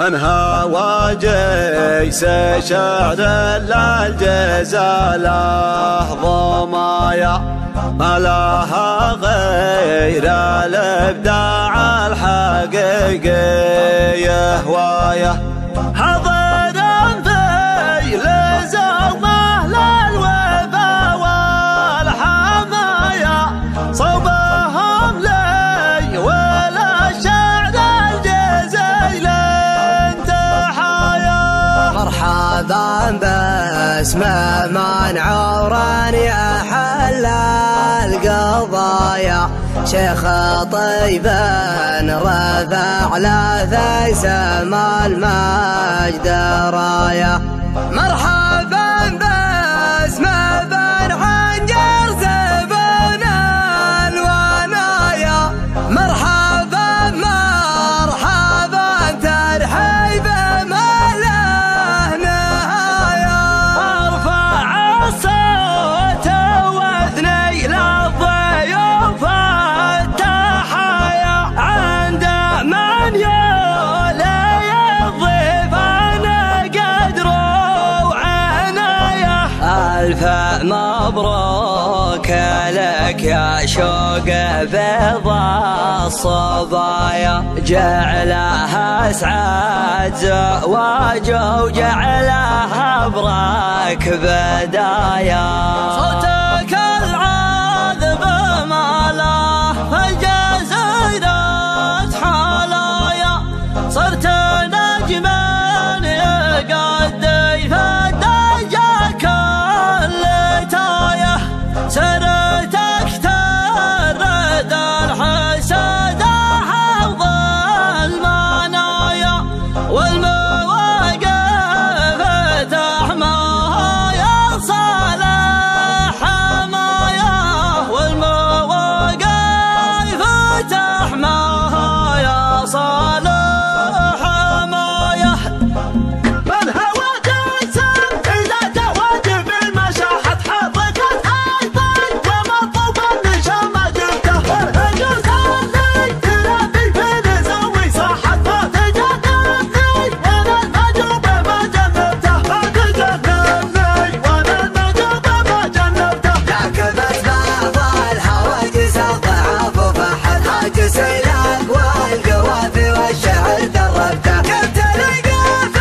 من هوى جيس شعر للجزاله ضمايا ما لها غير الابداع الحقيقي هوايه حضر في لزومه للوفا والحمايا صوبهم لي ولا شعر الجزيل انتحايا مرحبا باسم من عورا يا حل القضايا شيخ طيب رفع له في سما المجد رايا مرحبا باسم بن حنجر زبون الونايا مرحبا مرحبا ترحيب ما له نهايا ارفع الصوت واثني للضيوف التحايا عند من يولي الضيفان قدر وعنايا ألف مبروك لك يا شوق بيض الصبايا جعلها اسعد زواجه وجعلها برك بدايا صوتك العذب ما له في الجزيرة حلايا صرت نجما يقدي في الدجا كل تايه سرتك ترد الحسد حوض المنايا والمواقف تحماها يا صالح حمايا والمواقف تحماها يا صالح حمايا من هوى جيس إذا توج بالمشاحة حركت أيضا ومطلوب النشام جبته فرهجوز اللي تلافي في نزوي صاحت ما تجنبني وانا المجوب ما جنبته ما تجنبني وانا المجوب ما جنبته ركبت بعض الحواجز الضعاف وفحت حاجز الاقوى القوافي والشعر دربته كنت لقاف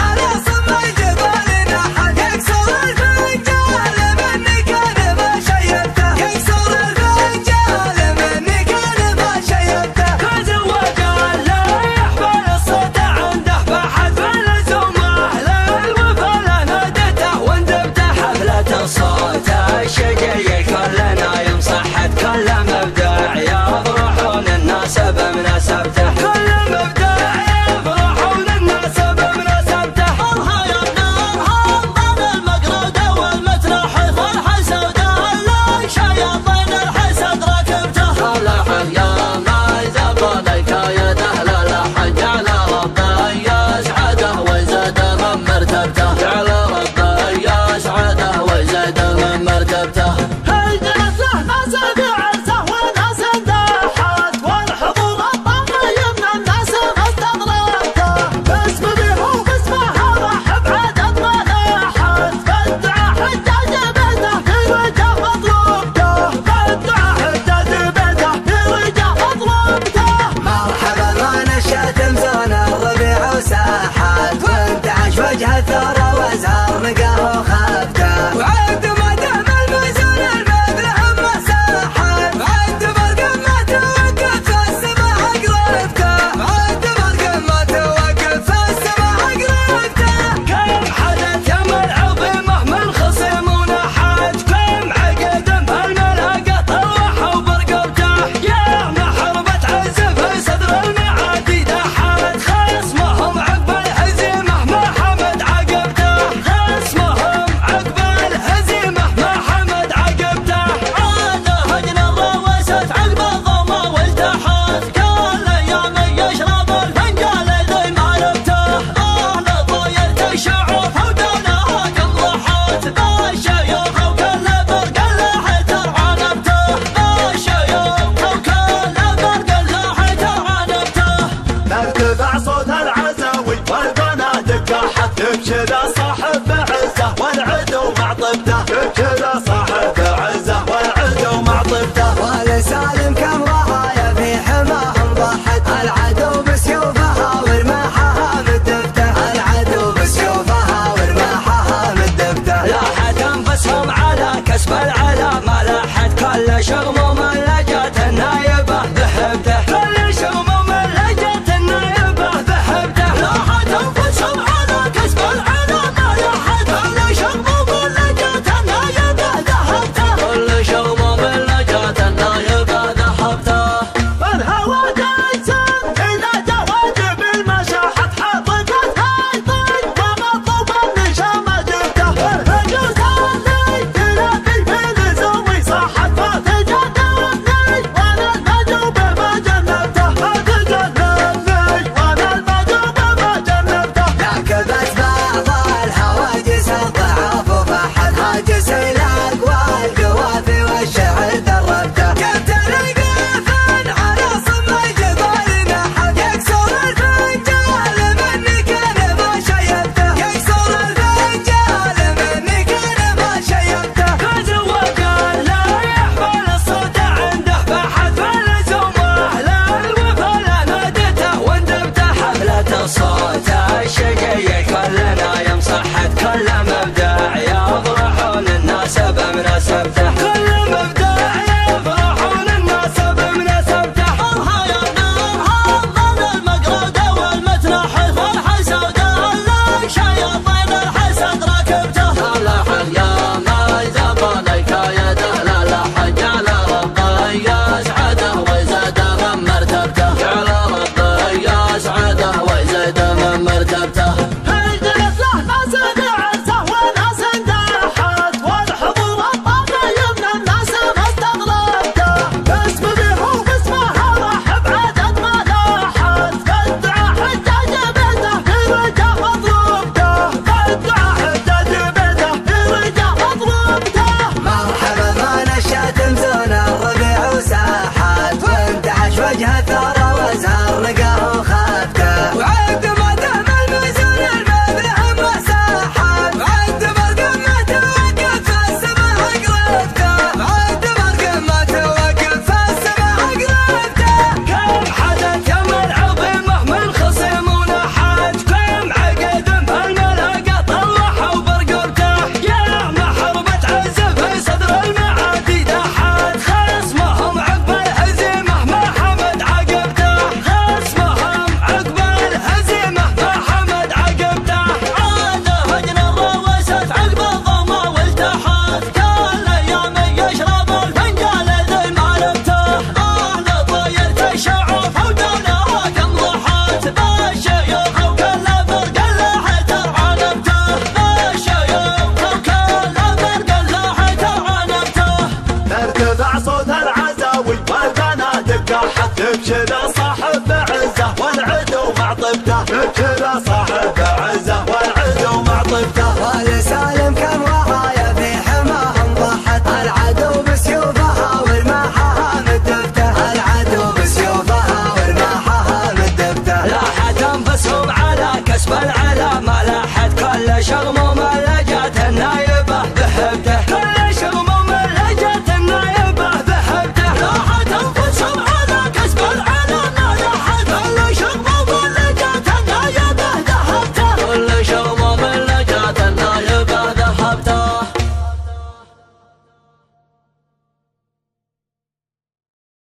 على صم الجبال نحت يكسر الفنجال مني كان ما شيبته يكسر الفنجال مني كان ما شيبته تزوج اللي يحفل الصوت عنده بعد فلزوم اهل الوفا نادته وندبته حفلة الصوت الشقي كلنا يوم صحت كل مبدع يفرحون الناس بمناسبته كل مبدع يفرحون الناس بمناسبته الله يا النار هضم المقرود والمترح فرحة سوداء اللي شياطين الحسد ركبته صلح اليوم يزبط الكايد اهل الحج على ربه يسعده ويزاده من مرتبته على ربه يسعده ويزاده من مرتبته هيجت له ناس بعرسه وناس اندحت والحضور الطبيعي من الناس استغربته باسم به وباسمها رحب عدد ما لاحت بدع حجاج بيته في رجا مطلوبته بدع حجاج بيته في رجا مطلوبته مرحبا ما نشأت مزون الربيع وساحت وانتعش وجه الثرى وازهر نقاه وخفته وعند ما دام المزون المذهب مساحت وعند ما القمة توقف في السماء قربته وعند ما القمة توقف في السماء قربته كم حدث يا ملعوب مهما الخصم ونحت كم عقد بهالملهى طروح وبرقبته يا محربة عز في صدر المعادي دحت خصمهم عقب الهزيمة ما حمد عقبته خصمهم عقب والبنادق حد بكذا صاحب عزه والعدو مع طبته بكذا صاحب عزه والعدو مع طبته ولسالم كم ضحايا في حماهم ضحت العدو بسيوفها ورماحها مدبته العدو بسيوفها ورماحها مدبته لاحت انفسهم على كسب العلا ما لاحت كل شغمهم لجت النايبه بحبته كل شغمهم لجت النايبه بحبته لاحت انفسهم على كسب العلا ما لاحت كل شغمهم لجت النايبه ذهبته كل شغمهم لجت النايبه ذهبته فالهوى جايزن إذا جواد بالمشاحة حطقت هايطين ومطلوب النشامة جبته الهجوز اللي تلاقي في لزومي صاحت فتجنني وانا المجوب ما جنبته فتجنني وانا المجوب ما جنبته ركبت بعض الحواجز الضعاف وفحت هاجس الاقوى القوافي والشعر دربته جبت القافل على صم الجبال نحت يكسر الفنجال مني كان ما شيبته يكسر الفنجال مني كان ما شيبته غزو وقال لا يحمل الصوت عنده بحث فلزم واهله الوفا نادته واندبته حفلة الصوت الشقي كلنا يمصحت كل مبدع يفرحون الناس بمناسبته كل مبدع يفرحون الناس بمناسبته الله يا نار هضم المقرود والمتنحت والحسد اللي شياطين الحسد ركبته لا حد يا ما زبانك يا دهلا لا حد جعل ربه يسعده ويزاده من مرتبته جعل ربه يسعده ويزاده من مرتبته هيجلس له ناس بعزه وناس انداحت والحضور الطاغي من الناس ما استغربته باسم بيه وباسمها راح بعدد ما لاحت فادعى حجاج بيته يرجع مضروبته فادعى حجاج بيته يرجع مضروبته مرحبا ما نشات مزون الربيع وساحت وانتعش وجه الثرى وازهر نقاه وخافته وعد ما دام المزون المبلح مساحت وعد بالقمة توقف في السماء قربته وعد بالقمة توقف في السماء قربته كم حدث يوم العظيمة من خصم ونحات كم عقد بهالملقى طلعوا برقبته يا محربة عزة في صدر المعادي دحات خصمهم عقب الهزيمة ما حمد عقبته خصمهم عقب الهزيمة ما حمد عقبته عاد هجن الروست عقب الظما والتحات كل ايام يشرب الفنجان ذي معرفته اهل طير تشعف ودولها كم ضحات بالشيوخ وكل فرق اللي ترعنبته بالشيوخ وكل فرق اللي ترعنبته ارتفع صوت العزاوي والبنادق حد بكذا صاحب عزه والعدو مع طبته